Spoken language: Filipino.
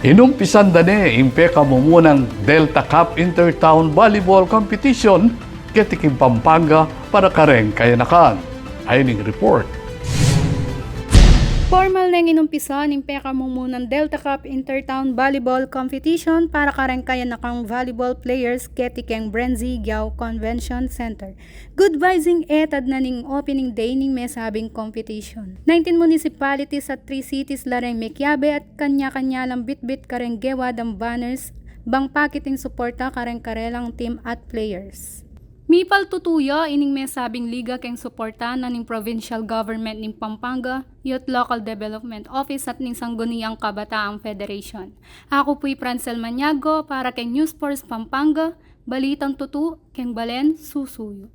Inumpisan dani impeka mo munang Delta Cup Intertown Volleyball Competition ketiking Pampanga para kareng kayanakan. Ayon report. Formal nang inumpisa ng peka mumunan Delta Cup Intertown Volleyball Competition para karangkayan nakang volleyball players ketikeng Brenzy Giao Convention Center. Good vibing etad na ning opening day ning mesabing competition. 19 municipalities at 3 cities lareng Mekiabe at kanya-kanya lang bitbit kareng gewad ang banners bang pakiting suporta kareng karelang team at players. Mipal tutuya ining mesabing liga keng suporta na ning provincial government ning Pampanga, Youth Local Development Office at ning Sangguniang Kabataang Federation. Ako po'y Francel Maniago para keng News Force Pampanga, Balitang Tutu, keng Balen, Susuyo.